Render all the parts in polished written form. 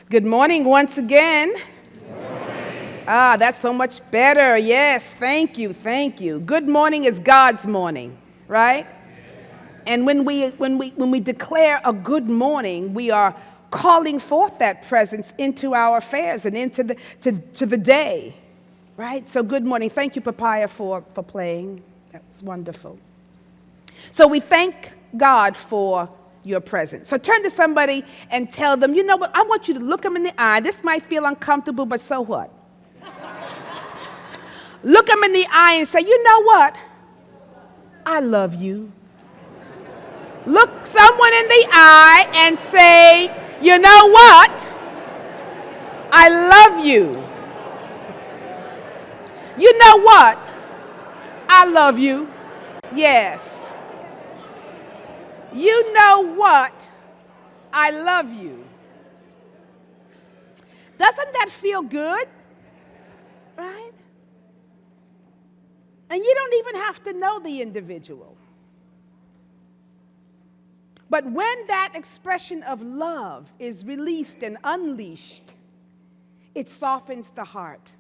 Good morning once again. That's so much better. Yes, thank you, thank you. Good morning is God's morning, right? And when we declare a good morning, we are calling forth that presence into our affairs and into the day, right? So good morning. Thank you, Papaya, for playing. That was wonderful. So we thank God for your presence. So turn to somebody and tell them, you know what, I want you to look them in the eye. This might feel uncomfortable, but so what? Look them in the eye and say, you know what? I love you. Look someone in the eye and say, you know what? I love you. You know what? I love you. Yes. You know what? I love you. Doesn't that feel good? Right? And you don't even have to know the individual. But when that expression of love is released and unleashed, it softens the heart,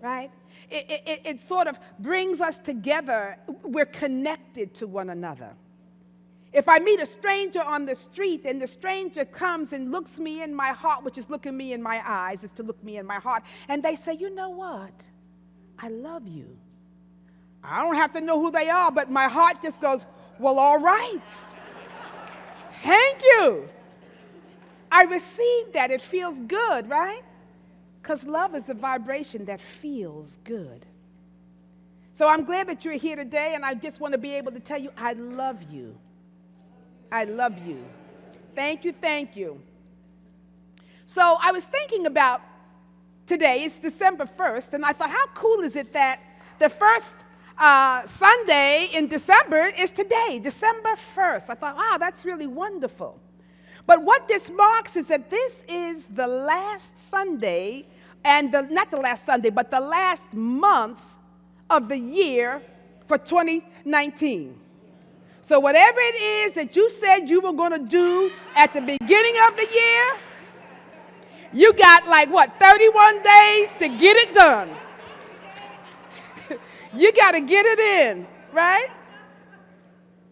right? It sort of brings us together. We're connected to one another. If I meet a stranger on the street and the stranger comes and looks me in my heart, which is looking me in my eyes, is to look me in my heart, and they say, you know what? I love you. I don't have to know who they are, but my heart just goes, well, all right. Thank you. I received that. It feels good, right? Because love is a vibration that feels good. So I'm glad that you're here today, and I just want to be able to tell you, I love you. I love you. Thank you, thank you. So I was thinking about today, it's December 1st, and I thought, how cool is it that the first Sunday in December is today, December 1st. I thought, wow, that's really wonderful. But what this marks is that this is the last Sunday, and not the last Sunday, but the last month of the year for 2019. So whatever it is that you said you were going to do at the beginning of the year, you got 31 days to get it done. You got to get it in, right?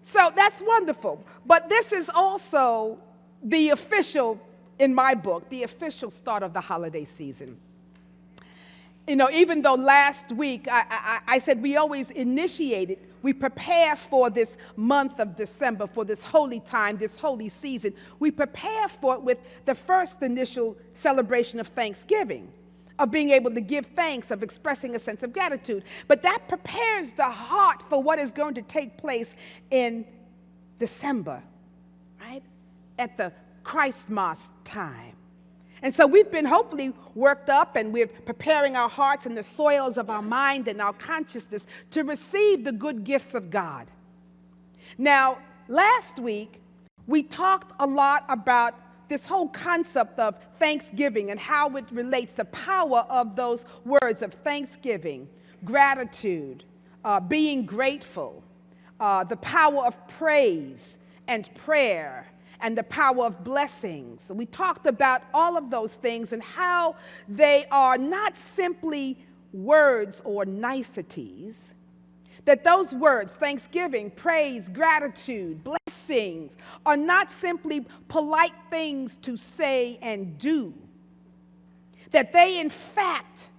So that's wonderful. But this is also the official, in my book, the official start of the holiday season. You know, even though last week I said we always initiate it, we prepare for this month of December, for this holy time, this holy season. We prepare for it with the first initial celebration of Thanksgiving, of being able to give thanks, of expressing a sense of gratitude. But that prepares the heart for what is going to take place in December, right? At the Christmas time. And so we've been hopefully worked up, and we're preparing our hearts and the soils of our mind and our consciousness to receive the good gifts of God. Now, last week, we talked a lot about this whole concept of Thanksgiving and how it relates, the power of those words of thanksgiving, gratitude, being grateful, the power of praise and prayer, and the power of blessings. So we talked about all of those things and how they are not simply words or niceties, that those words, thanksgiving, praise, gratitude, blessings, are not simply polite things to say and do, that they in fact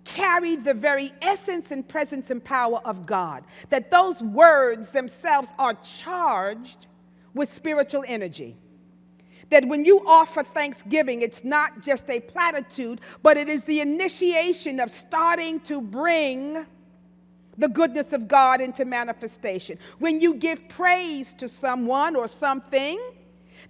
carry the very essence and presence and power of God, that those words themselves are charged with spiritual energy. That when you offer thanksgiving, it's not just a platitude, but it is the initiation of starting to bring the goodness of God into manifestation. When you give praise to someone or something,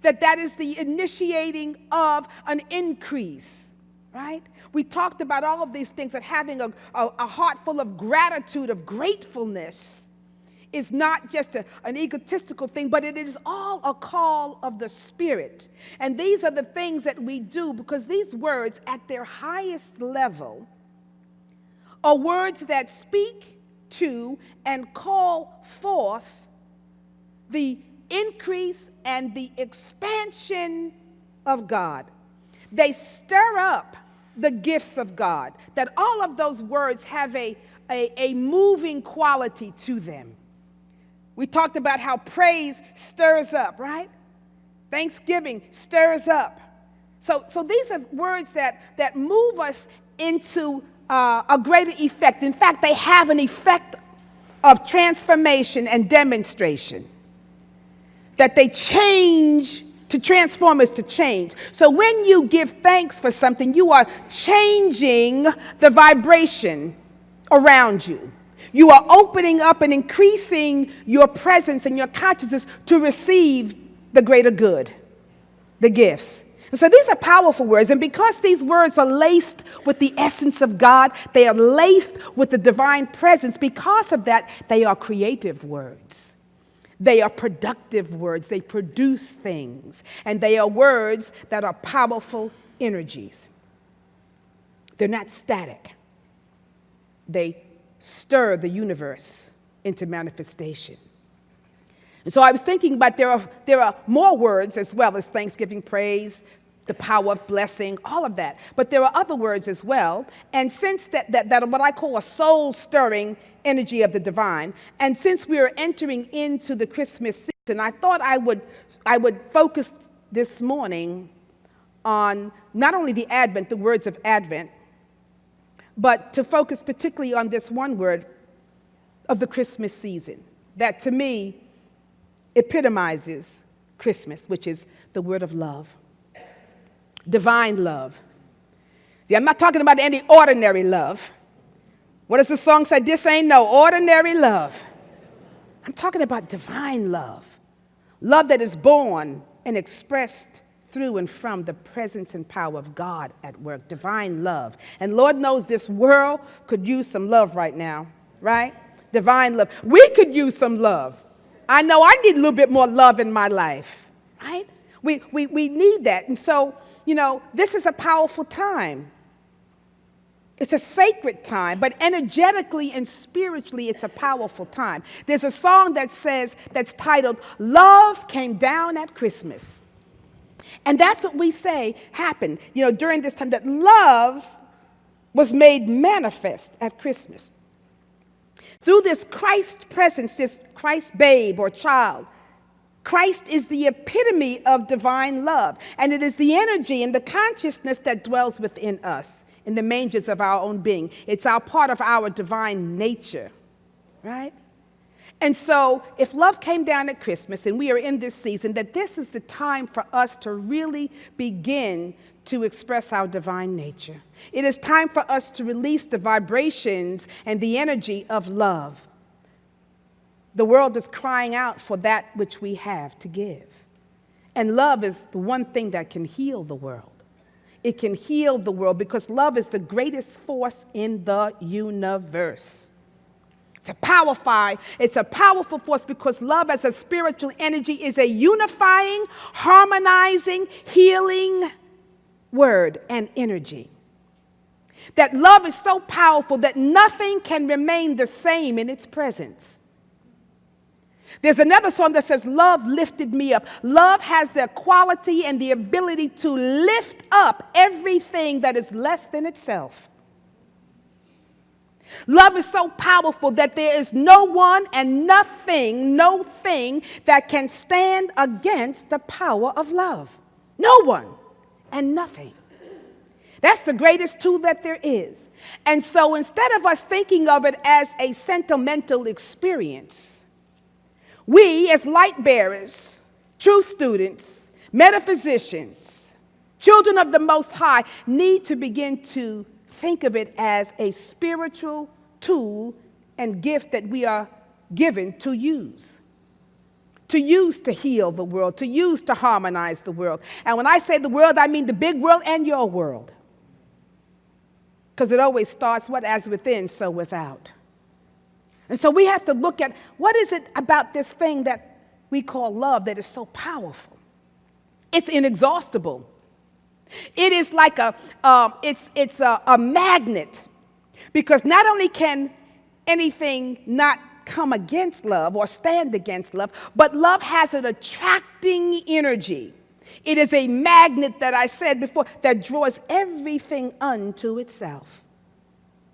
that is the initiating of an increase, right? We talked about all of these things, that having a heart full of gratitude, of gratefulness, is not just an egotistical thing, but it is all a call of the Spirit. And these are the things that we do, because these words at their highest level are words that speak to and call forth the increase and the expansion of God. They stir up the gifts of God. That all of those words have a moving quality to them. We talked about how praise stirs up, right? Thanksgiving stirs up. So these are words that move us into a greater effect. In fact, they have an effect of transformation and demonstration. That they change. To transform is to change. So when you give thanks for something, you are changing the vibration around you. You are opening up and increasing your presence and your consciousness to receive the greater good, the gifts. And so these are powerful words. And because these words are laced with the essence of God, they are laced with the divine presence. Because of that, they are creative words. They are productive words. They produce things. And they are words that are powerful energies. They're not static. They stir the universe into manifestation. And so I was thinking about there are more words as well as thanksgiving, praise, the power of blessing, all of that. But there are other words as well. And since that are what I call a soul-stirring energy of the divine, and since we are entering into the Christmas season, I thought I would focus this morning on not only the Advent, the words of Advent, but to focus particularly on this one word of the Christmas season that to me epitomizes Christmas, which is the word of love. Divine love. See, I'm not talking about any ordinary love. What does the song say? This ain't no ordinary love. I'm talking about divine love. Love that is born and expressed through and from the presence and power of God at work. Divine love. And Lord knows this world could use some love right now, right? Divine love. We could use some love. I know I need a little bit more love in my life, right? We need that. And so, this is a powerful time. It's a sacred time, but energetically and spiritually, it's a powerful time. There's a song that's titled, Love Came Down at Christmas. And that's what we say happened, during this time, that love was made manifest at Christmas. Through this Christ presence, this Christ babe or child, Christ is the epitome of divine love, and it is the energy and the consciousness that dwells within us in the mangers of our own being. It's our part of our divine nature, right? And so if love came down at Christmas and we are in this season, that this is the time for us to really begin to express our divine nature. It is time for us to release the vibrations and the energy of love. The world is crying out for that which we have to give. And love is the one thing that can heal the world. It can heal the world because love is the greatest force in the universe. It's a powerful force because love as a spiritual energy is a unifying, harmonizing, healing word and energy. That love is so powerful that nothing can remain the same in its presence. There's another song that says, love lifted me up. Love has the quality and the ability to lift up everything that is less than itself. Love is so powerful that there is no one and nothing, no thing that can stand against the power of love. No one and nothing. That's the greatest tool that there is. And so instead of us thinking of it as a sentimental experience, we, as light bearers, true students, metaphysicians, children of the Most High, need to begin to think of it as a spiritual tool and gift that we are given to use to heal the world, to use to harmonize the world. And when I say the world, I mean the big world and your world. Because it always starts, what as within, so without. And so we have to look at what is it about this thing that we call love that is so powerful. It's inexhaustible. It is like a magnet, because not only can anything not come against love or stand against love, but love has an attracting energy It is a magnet that I said before that draws everything unto itself.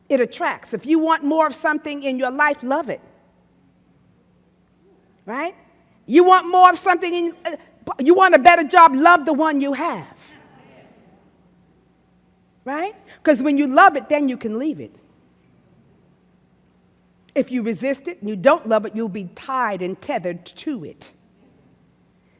It attracts. If you want more of something in your life, love it. Right? You want more of something, you want a better job, love the one you have. Right? Because when you love it, then you can leave it. If you resist it and you don't love it, you'll be tied and tethered to it.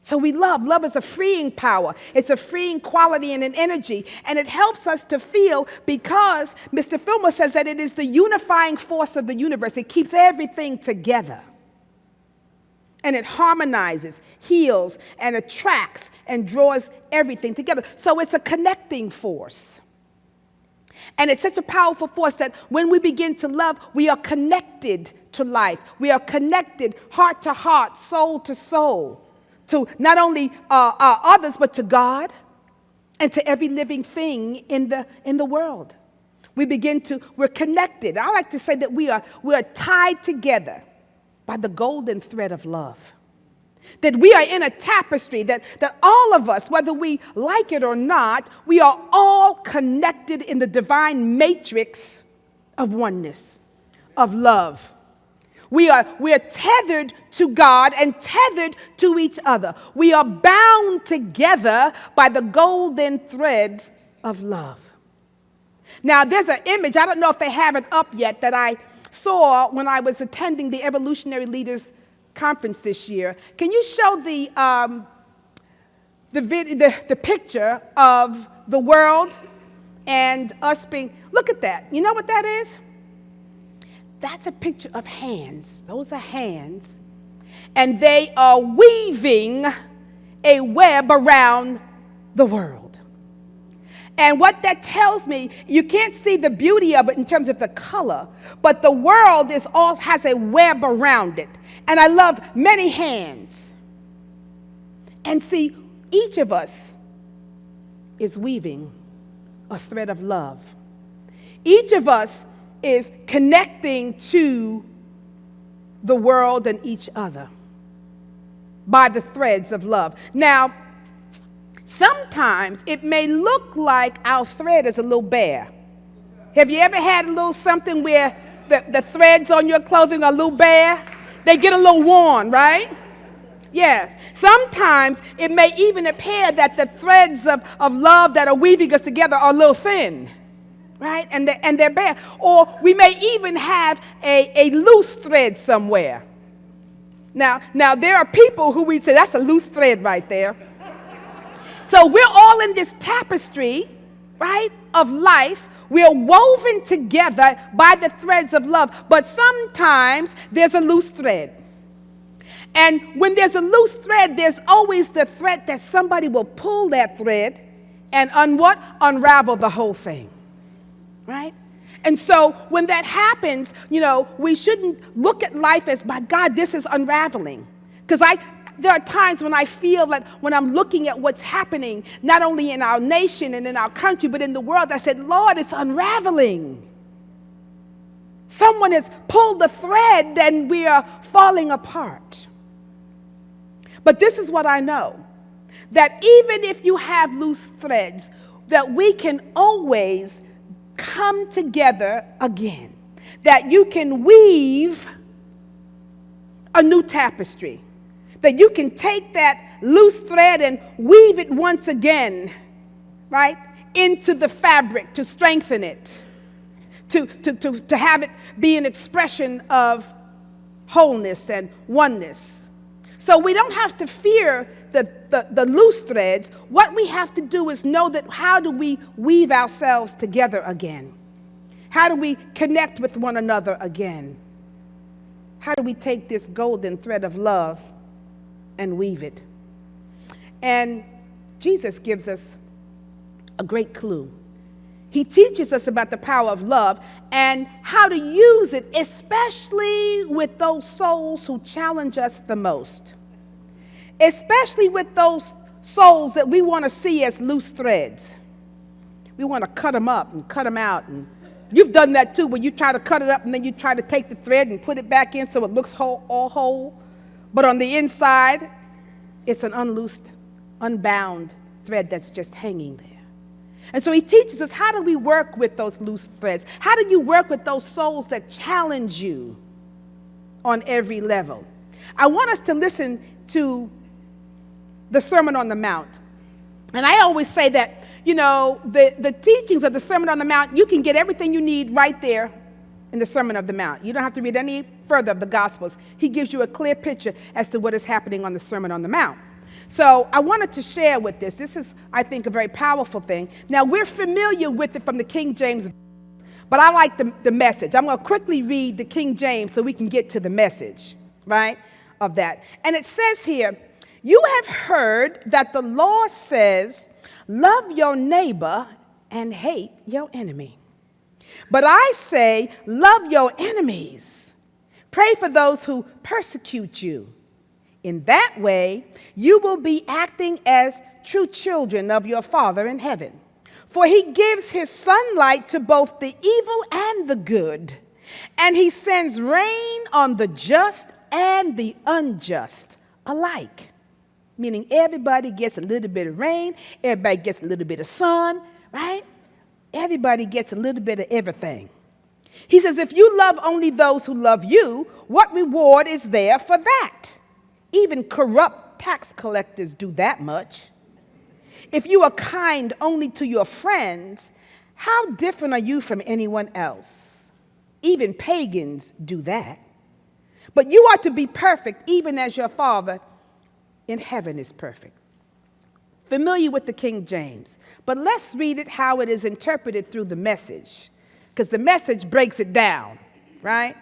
So we love. Love is a freeing power. It's a freeing quality and an energy. And it helps us to feel, because Mr. Fillmore says that it is the unifying force of the universe. It keeps everything together. And it harmonizes, heals, and attracts and draws everything together. So it's a connecting force. And it's such a powerful force that when we begin to love, we are connected to life. We are connected heart to heart, soul to soul, to not only others, but to God and to every living thing in the world. We're connected. I like to say that we are tied together by the golden thread of love. That we are in a tapestry, that all of us, whether we like it or not, we are all connected in the divine matrix of oneness, of love. We are tethered to God and tethered to each other. We are bound together by the golden threads of love. Now, there's an image, I don't know if they have it up yet, that I saw when I was attending the Evolutionary Leaders Conference this year. Can you show the picture of the world and us being, look at that. You know what that is? That's a picture of hands. Those are hands. And they are weaving a web around the world. And what that tells me, you can't see the beauty of it in terms of the color, but the world has a web around it. And I love many hands. And see, each of us is weaving a thread of love. Each of us is connecting to the world and each other by the threads of love. Now, sometimes it may look like our thread is a little bare. Have you ever had a little something where the threads on your clothing are a little bare? They get a little worn, right? Yeah. Sometimes it may even appear that the threads of love that are weaving us together are a little thin, right? And they're bare. Or we may even have a loose thread somewhere. Now there are people who we say, that's a loose thread right there. So we're all in this tapestry, right, of life. We're woven together by the threads of love, but sometimes there's a loose thread. And when there's a loose thread, there's always the threat that somebody will pull that thread and unravel the whole thing, right? And so when that happens, we shouldn't look at life as, my God, this is unraveling. Because there are times when I feel that when I'm looking at what's happening, not only in our nation and in our country, but in the world, I said, Lord, it's unraveling. Someone has pulled the thread and we are falling apart. But this is what I know, that even if you have loose threads, that we can always come together again, that you can weave a new tapestry. That you can take that loose thread and weave it once again, right, into the fabric to strengthen it, to have it be an expression of wholeness and oneness. So we don't have to fear the loose threads. What we have to do is know that how do we weave ourselves together again? How do we connect with one another again? How do we take this golden thread of love and weave it? And Jesus gives us a great clue. He teaches us about the power of love and how to use it, especially with those souls who challenge us the most. Especially with those souls that we want to see as loose threads. We want to cut them up and cut them out. And you've done that too, where you try to cut it up and then you try to take the thread and put it back in so it looks all whole. But on the inside, it's an unloosed unbound thread that's just hanging there. And so he teaches us, how do we work with those loose threads? How do you work with those souls that challenge you on every level? I want us to listen to the Sermon on the Mount. And I always say that, the teachings of the Sermon on the Mount, you can get everything you need right there in the Sermon of the Mount. You don't have to read any further of the Gospels. He gives you a clear picture as to what is happening on the Sermon on the Mount. So I wanted to share with this. This is, I think, a very powerful thing. Now, we're familiar with it from the King James, but I like the message. I'm going to quickly read the King James so we can get to the message, right, of that. And it says here, you have heard that the law says, love your neighbor and hate your enemy. But I say, love your enemies. Pray for those who persecute you. In that way, you will be acting as true children of your Father in heaven. For he gives his sunlight to both the evil and the good, and he sends rain on the just and the unjust alike. Meaning everybody gets a little bit of rain, everybody gets a little bit of sun, right? Everybody gets a little bit of everything. He says, if you love only those who love you, what reward is there for that? Even corrupt tax collectors do that much. If you are kind only to your friends, how different are you from anyone else? Even pagans do that. But you are to be perfect, even as your Father in heaven is perfect. Familiar with the King James, but let's read it how it is interpreted through the Message, because the Message breaks it down, right?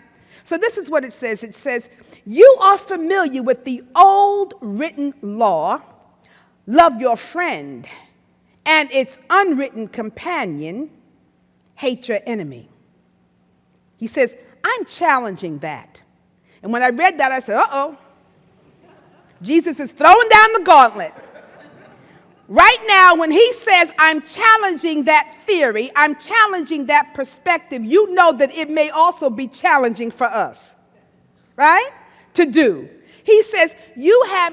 So this is what it says. It says, you are familiar with the old written law, love your friend, and its unwritten companion, hate your enemy. He says, I'm challenging that. And when I read that, I said, uh-oh. Jesus is throwing down the gauntlet. Right now, when he says, I'm challenging that theory, I'm challenging that perspective, you know that it may also be challenging for us, right? To do. He says, you are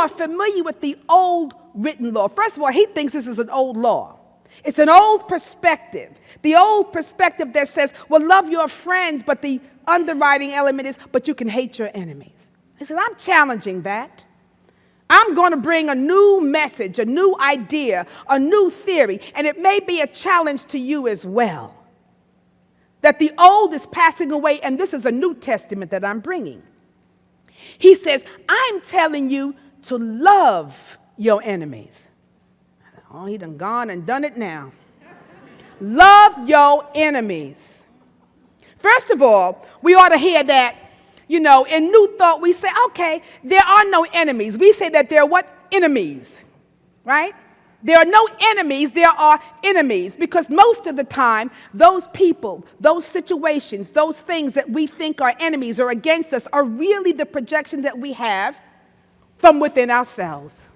familiar with the old written law. First of all, he thinks this is an old law. It's an old perspective. The old perspective that says, well, love your friends, but the underwriting element is, but you can hate your enemies. He says, I'm challenging that. I'm going to bring a new message, a new idea, a new theory, and it may be a challenge to you as well. That the old is passing away, and this is a New Testament that I'm bringing. He says, I'm telling you to love your enemies. Oh, he done gone and done it now. Love your enemies. First of all, we ought to hear that. In New Thought, we say, okay, there are no enemies. We say that there are what? Enemies, right? There are no enemies, there are enemies. Because most of the time, those people, those situations, those things that we think are enemies or against us are really the projections that we have from within ourselves.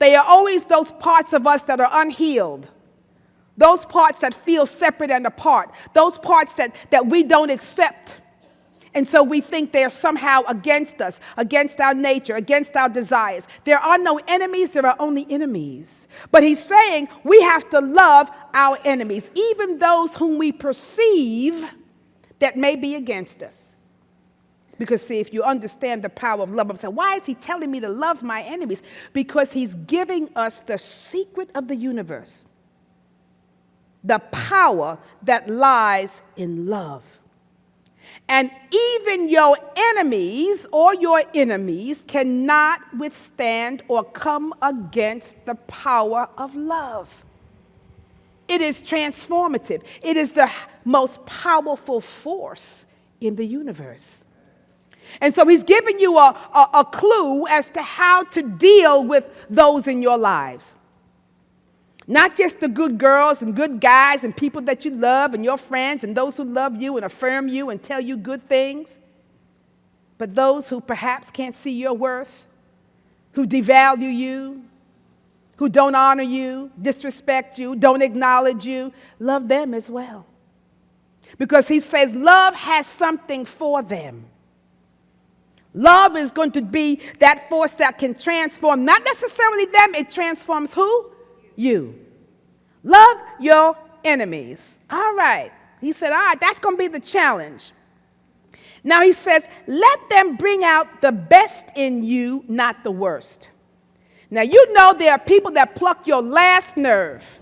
They are always those parts of us that are unhealed. Those parts that feel separate and apart. Those parts that we don't accept. And so we think they're somehow against us, against our nature, against our desires. There are no enemies, there are only enemies. But he's saying we have to love our enemies, even those whom we perceive that may be against us. Because, see, if you understand the power of love, I'm saying, why is he telling me to love my enemies? Because he's giving us the secret of the universe, the power that lies in love. And even your enemies or your enemies cannot withstand or come against the power of love. It is transformative. It is the most powerful force in the universe. And so he's giving you a clue as to how to deal with those in your lives. Not just the good girls and good guys and people that you love and your friends and those who love you and affirm you and tell you good things, but those who perhaps can't see your worth, who devalue you, who don't honor you, disrespect you, don't acknowledge you, love them as well. Because he says love has something for them. Love is going to be that force that can transform, not necessarily them, it transforms who? You. Love your enemies. All right. He said, all right, that's going to be the challenge. Now he says, let them bring out the best in you, not the worst. Now you know there are people that pluck your last nerve,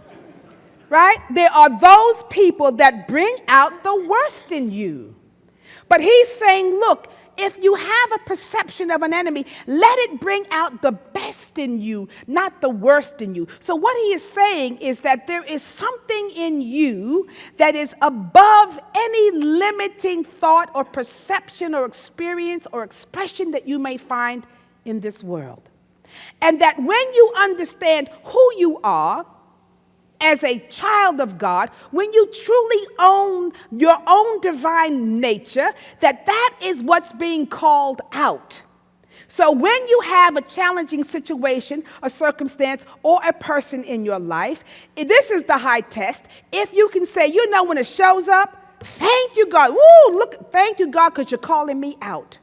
right? There are those people that bring out the worst in you. But he's saying, look, if you have a perception of an enemy, let it bring out the best in you, not the worst in you. So what he is saying is that there is something in you that is above any limiting thought or perception or experience or expression that you may find in this world. And that when you understand who you are, as a child of God, when you truly own your own divine nature, that is what's being called out. So when you have a challenging situation, a circumstance, or a person in your life, this is the high test. If you can say, you know, when it shows up, thank you, God. Woo, look, thank you, God, because you're calling me out.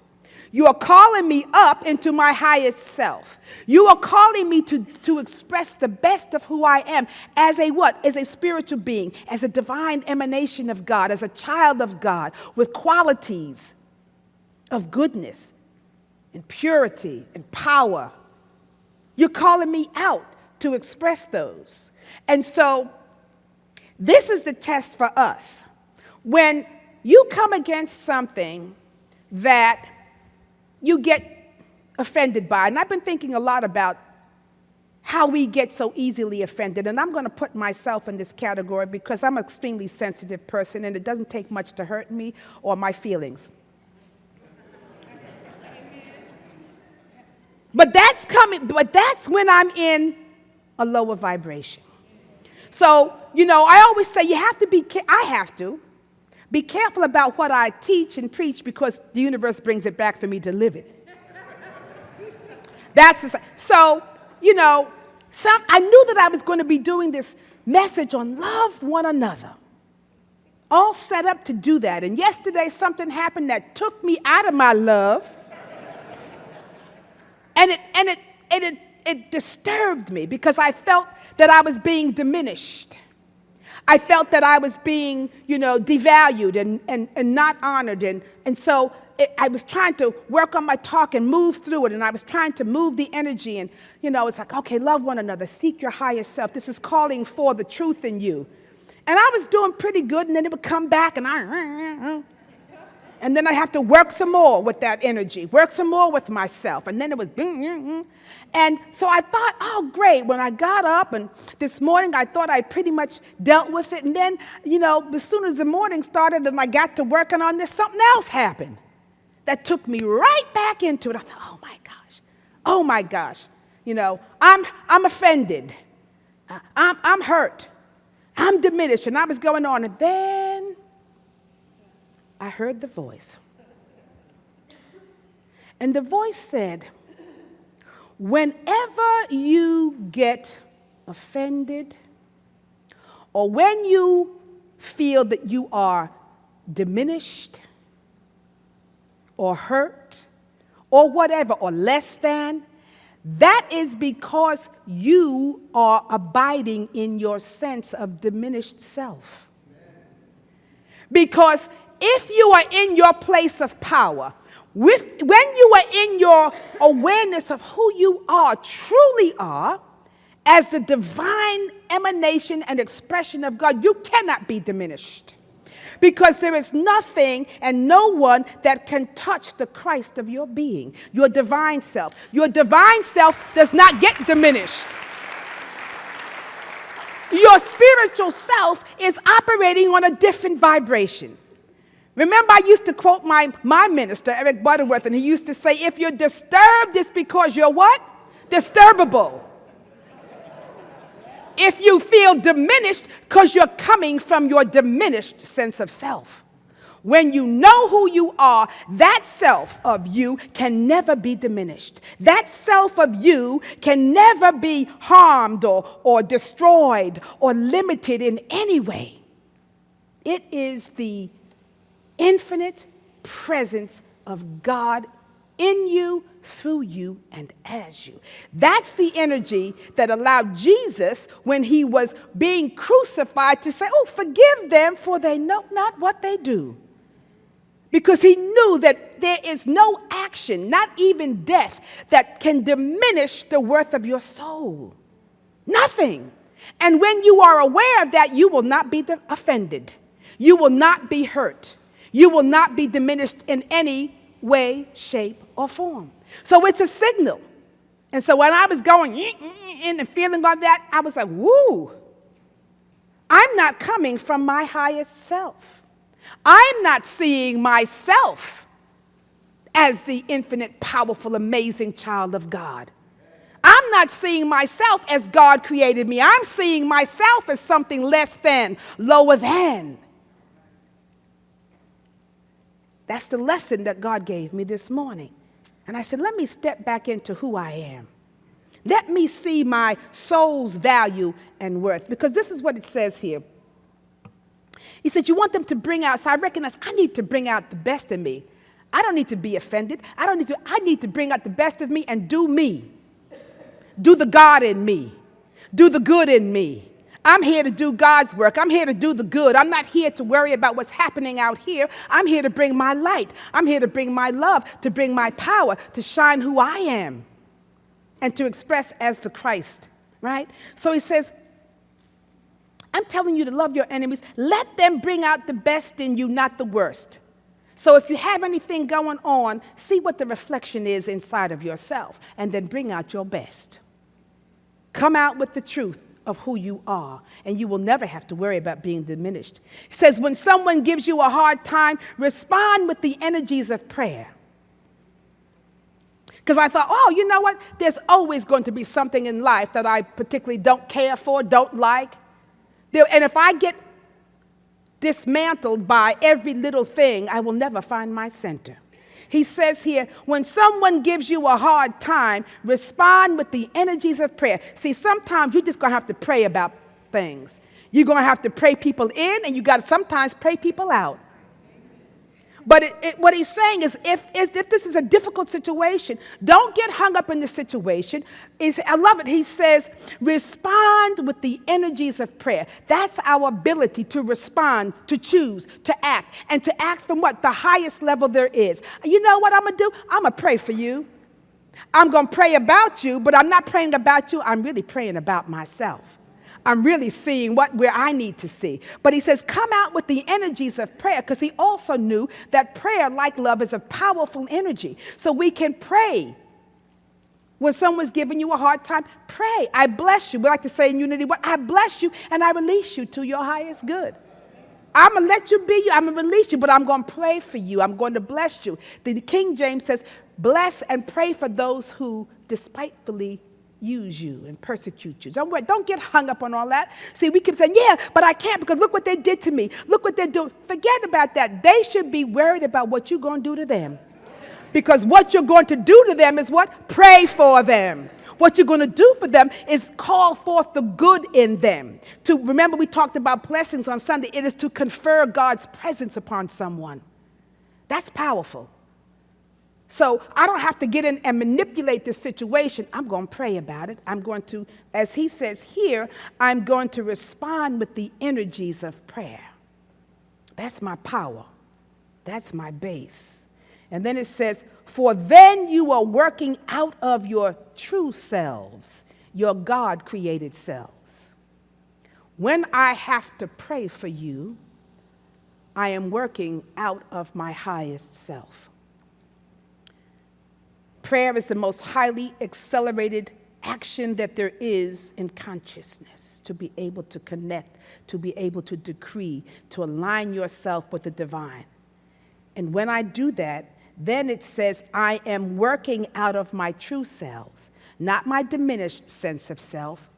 You are calling me up into my highest self. You are calling me to express the best of who I am as a what? As a spiritual being, as a divine emanation of God, as a child of God with qualities of goodness and purity and power. You're calling me out to express those. And so this is the test for us. When you come against something that you get offended by. And I've been thinking a lot about how we get so easily offended. And I'm going to put myself in this category because I'm an extremely sensitive person and it doesn't take much to hurt me or my feelings. But that's when I'm in a lower vibration. So, you know, I always say I have to be careful about what I teach and preach because the universe brings it back for me to live it. So, you know, I knew that I was going to be doing this message on love one another. All set up to do that. And yesterday something happened that took me out of my love. And it disturbed me because I felt that I was being diminished. I felt that I was being, devalued and not honored. And so I was trying to work on my talk and move through it. And I was trying to move the energy. And, it's like, okay, love one another. Seek your higher self. This is calling for the truth in you. And I was doing pretty good. And then it would come back and then I have to work some more with that energy, work some more with myself. And then it was, and so I thought, oh, great. When I got up and this morning, I thought I pretty much dealt with it. And then, as soon as the morning started and I got to working on this, something else happened that took me right back into it. I thought, oh my gosh, I'm offended. I'm hurt. I'm diminished. And I was going on. And then I heard the voice. And the voice said, whenever you get offended or when you feel that you are diminished or hurt or whatever or less than, that is because you are abiding in your sense of diminished self. Because if you are in your place of power, when you are in your awareness of who you are, truly are, as the divine emanation and expression of God, you cannot be diminished. Because there is nothing and no one that can touch the Christ of your being, your divine self. Your divine self does not get diminished. Your spiritual self is operating on a different vibration. Remember, I used to quote my minister, Eric Butterworth, and he used to say, if you're disturbed, it's because you're what? Disturbable. If you feel diminished, because you're coming from your diminished sense of self. When you know who you are, that self of you can never be diminished. That self of you can never be harmed or destroyed or limited in any way. It is the infinite presence of God in you, through you, and as you. That's the energy that allowed Jesus, when he was being crucified, to say, oh, forgive them, for they know not what they do. Because he knew that there is no action, not even death, that can diminish the worth of your soul. Nothing. And when you are aware of that, you will not be offended. You will not be hurt. You will not be diminished in any way, shape, or form. So it's a signal. And so when I was going in and feeling like that, I was like, woo, I'm not coming from my highest self. I'm not seeing myself as the infinite, powerful, amazing child of God. I'm not seeing myself as God created me. I'm seeing myself as something less than, lower than. That's the lesson that God gave me this morning. And I said, let me step back into who I am. Let me see my soul's value and worth. Because this is what it says here. He said, you want them to bring out, so I recognize I need to bring out the best in me. I don't need to be offended. I need to bring out the best of me and do me. Do the God in me. Do the good in me. I'm here to do God's work. I'm here to do the good. I'm not here to worry about what's happening out here. I'm here to bring my light. I'm here to bring my love, to bring my power, to shine who I am, and to express as the Christ, right? So he says, I'm telling you to love your enemies. Let them bring out the best in you, not the worst. So if you have anything going on, see what the reflection is inside of yourself, and then bring out your best. Come out with the truth of who you are, and you will never have to worry about being diminished. He says, when someone gives you a hard time, respond with the energies of prayer. Because I thought, oh, you know what? There's always going to be something in life that I particularly don't care for, don't like. And if I get dismantled by every little thing, I will never find my center. He says here, when someone gives you a hard time, respond with the energies of prayer. See, sometimes you're just going to have to pray about things. You're going to have to pray people in, and you got to sometimes pray people out. But what he's saying is, if this is a difficult situation, don't get hung up in the situation. I love it. He says, respond with the energies of prayer. That's our ability to respond, to choose, to act, and to act from what? The highest level there is. You know what I'm going to do? I'm going to pray for you. I'm going to pray about you, but I'm not praying about you. I'm really praying about myself. I'm really seeing where I need to see. But he says, come out with the energies of prayer, because he also knew that prayer, like love, is a powerful energy. So we can pray. When someone's giving you a hard time, pray. I bless you. We like to say in Unity, I bless you and I release you to your highest good. I'm going to let you be you. I'm going to release you, but I'm going to pray for you. I'm going to bless you. The King James says, bless and pray for those who despitefully use you and persecute you. Don't get hung up on all that. See, we keep saying, yeah, but I can't because look what they did to me. Look what they're doing. Forget about that. They should be worried about what you're going to do to them. Because what you're going to do to them is what? Pray for them. What you're going to do for them is call forth the good in them. Remember, we talked about blessings on Sunday. It is to confer God's presence upon someone. That's powerful. So I don't have to get in and manipulate this situation. I'm going to pray about it. I'm going to, as he says here, I'm going to respond with the energies of prayer. That's my power. That's my base. And then it says, for then you are working out of your true selves, your God-created selves. When I have to pray for you, I am working out of my highest self. Prayer is the most highly accelerated action that there is in consciousness, to be able to connect, to be able to decree, to align yourself with the divine. And when I do that, then it says, I am working out of my true selves, not my diminished sense of self,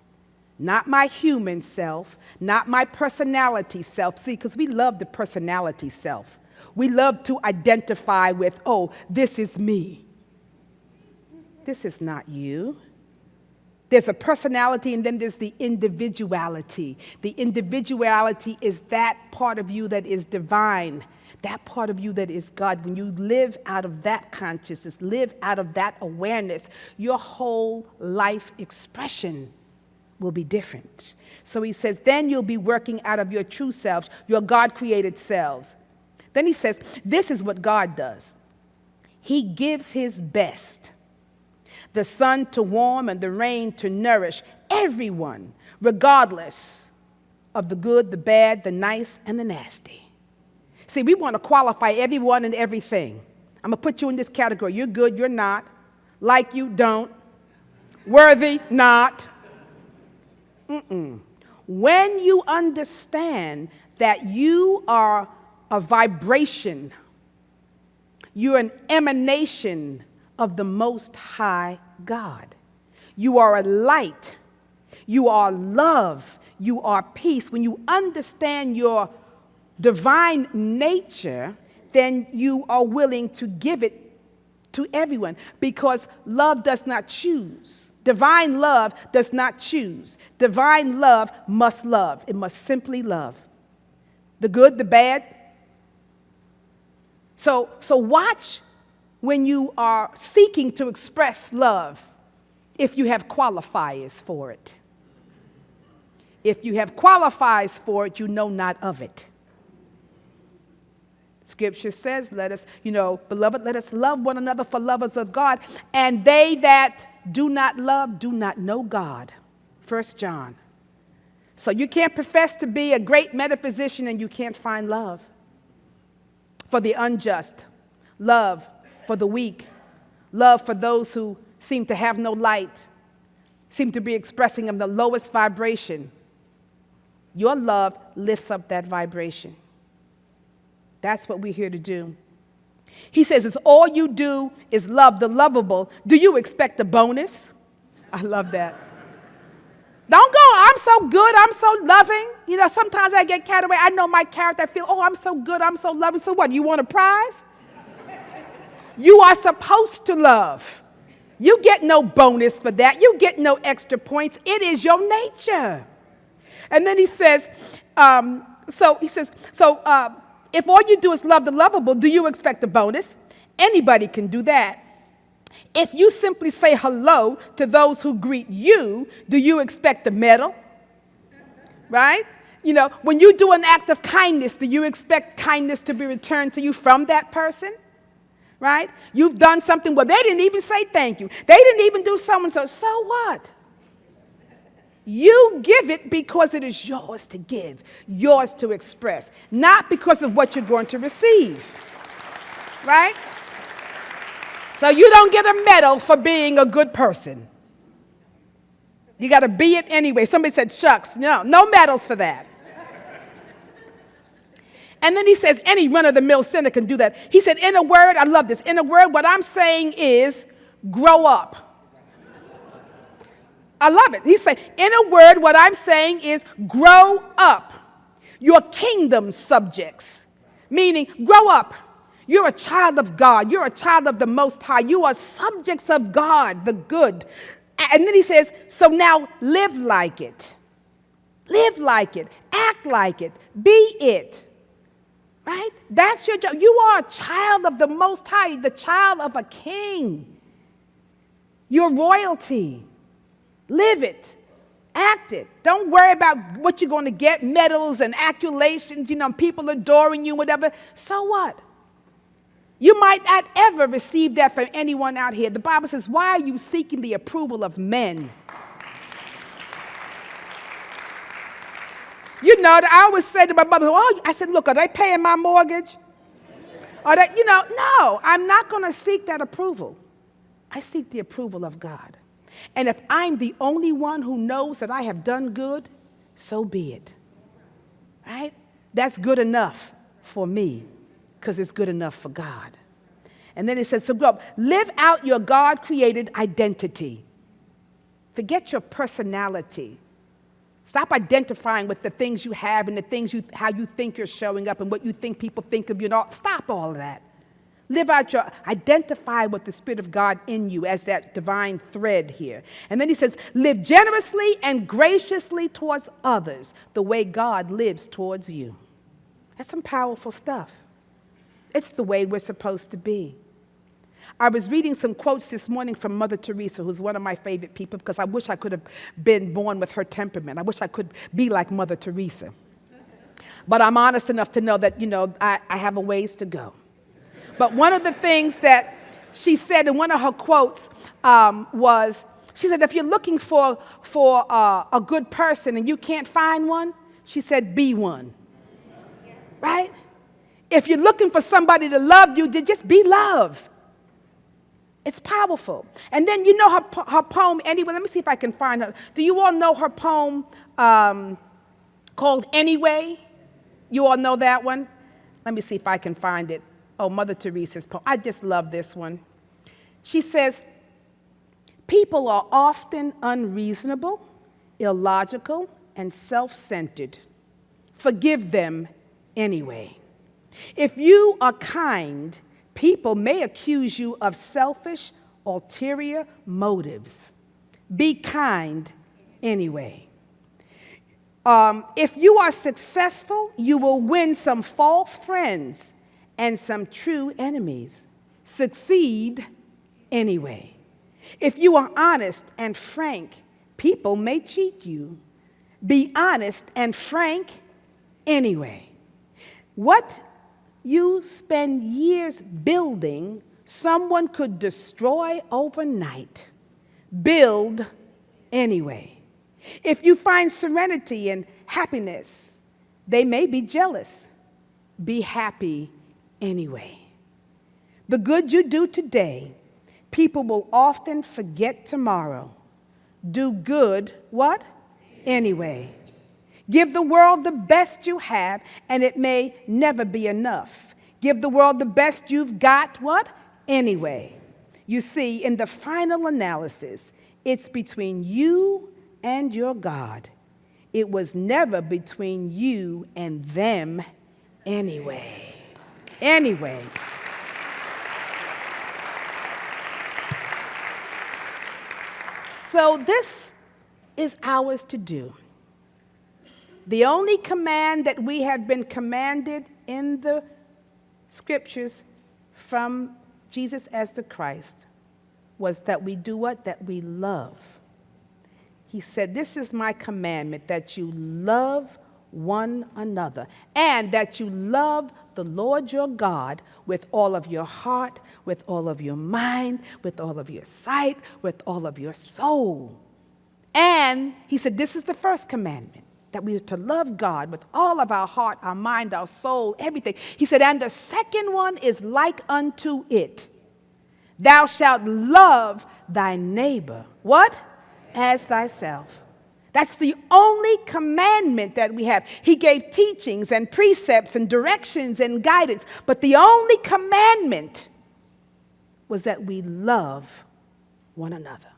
not my human self, not my personality self. See, because we love the personality self. We love to identify with, oh, this is me. This is not you. There's a personality, and then there's the individuality. The individuality is that part of you that is divine, that part of you that is God. When you live out of that consciousness, live out of that awareness, your whole life expression will be different. So he says, then you'll be working out of your true selves, your God-created selves. Then he says, this is what God does. He gives his best, the sun to warm and the rain to nourish everyone, regardless of the good, the bad, the nice, and the nasty. See, we want to qualify everyone and everything. I'm going to put you in this category. You're good, you're not. Like you, don't. Worthy, not. When you understand that you are a vibration, you're an emanation of the Most High God. You are a light. You are love. You are peace. When you understand your divine nature, then you are willing to give it to everyone, because love does not choose. Divine love does not choose. Divine love must love. It must simply love. The good, the bad. So watch when you are seeking to express love, if you have qualifiers for it. If you have qualifiers for it, you know not of it. Scripture says, let us, beloved, let us love one another, for lovers of God. And they that do not love do not know God. 1 John. So you can't profess to be a great metaphysician and you can't find love for the unjust, love for the weak, love for those who seem to have no light, seem to be expressing of the lowest vibration. Your love lifts up that vibration. That's what we're here to do. He says, if all you do is love the lovable, do you expect a bonus? I love that. Don't go, I'm so good, I'm so loving. Sometimes I get carried away. I know my character. I feel, I'm so good, I'm so loving. So what, you want a prize? You are supposed to love. You get no bonus for that. You get no extra points. It is your nature. And then he says, if all you do is love the lovable, do you expect a bonus? Anybody can do that. If you simply say hello to those who greet you, do you expect a medal? Right? When you do an act of kindness, do you expect kindness to be returned to you from that person? Right? You've done something, well, they didn't even say thank you. They didn't even do so-and-so. So what? You give it because it is yours to give, yours to express, not because of what you're going to receive. Right? So you don't get a medal for being a good person. You got to be it anyway. Somebody said, shucks, no medals for that. And then he says, any run-of-the-mill sinner can do that. He said, in a word, I love this. In a word, what I'm saying is grow up. I love it. He said, in a word, what I'm saying is grow up. You're kingdom subjects, meaning grow up. You're a child of God. You're a child of the Most High. You are subjects of God, the good. And then he says, so now live like it. Live like it. Act like it. Be it. Right? That's your job. You are a child of the Most High, the child of a king. You're royalty. Live it. Act it. Don't worry about what you're going to get, medals and accolations, people adoring you, whatever. So what? You might not ever receive that from anyone out here. The Bible says, why are you seeking the approval of men? I always say to my mother, I said, look, are they paying my mortgage? Or that, no, I'm not going to seek that approval. I seek the approval of God. And if I'm the only one who knows that I have done good, so be it. Right? That's good enough for me because it's good enough for God. And then it says, so grow up. Live out your God-created identity. Forget your personality. Stop identifying with the things you have and the things how you think you're showing up and what you think people think of you. Stop all of that. Identify with the Spirit of God in you as that divine thread here. And then he says, live generously and graciously towards others the way God lives towards you. That's some powerful stuff. It's the way we're supposed to be. I was reading some quotes this morning from Mother Teresa, who's one of my favorite people, because I wish I could have been born with her temperament. I wish I could be like Mother Teresa. But I'm honest enough to know that, I have a ways to go. But one of the things that she said in one of her quotes was, she said, if you're looking for a good person and you can't find one, she said, be one. Right? If you're looking for somebody to love you, then just be love. It's powerful. And then her poem, anyway, let me see if I can find her. Do you all know her poem called Anyway? You all know that one? Let me see if I can find it. Oh, Mother Teresa's poem. I just love this one. She says, people are often unreasonable, illogical, and self-centered. Forgive them anyway. If you are kind, people may accuse you of selfish, ulterior motives. Be kind anyway. If you are successful, you will win some false friends and some true enemies. Succeed anyway. If you are honest and frank, people may cheat you. Be honest and frank anyway. What you spend years building, someone could destroy overnight. Build anyway. If you find serenity and happiness, they may be jealous. Be happy anyway. The good you do today, people will often forget tomorrow. Do good, what? Anyway. Give the world the best you have, and it may never be enough. Give the world the best you've got, what? Anyway. You see, in the final analysis, it's between you and your God. It was never between you and them anyway. Anyway. So this is ours to do. The only command that we have been commanded in the scriptures from Jesus as the Christ was that we do what? That we love. He said, this is my commandment, that you love one another, and that you love the Lord your God with all of your heart, with all of your mind, with all of your sight, with all of your soul. And he said, this is the first commandment, that we are to love God with all of our heart, our mind, our soul, everything. He said, and the second one is like unto it. Thou shalt love thy neighbor. What? As thyself. That's the only commandment that we have. He gave teachings and precepts and directions and guidance, but the only commandment was that we love one another.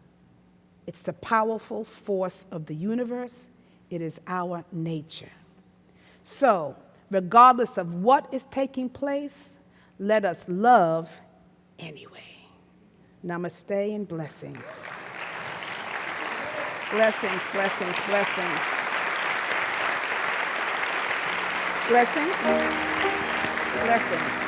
It's the powerful force of the universe. It is our nature. So, regardless of what is taking place, let us love anyway. Namaste and blessings. Blessings, blessings, blessings. Blessings, blessings.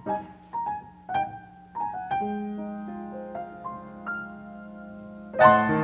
Thank you.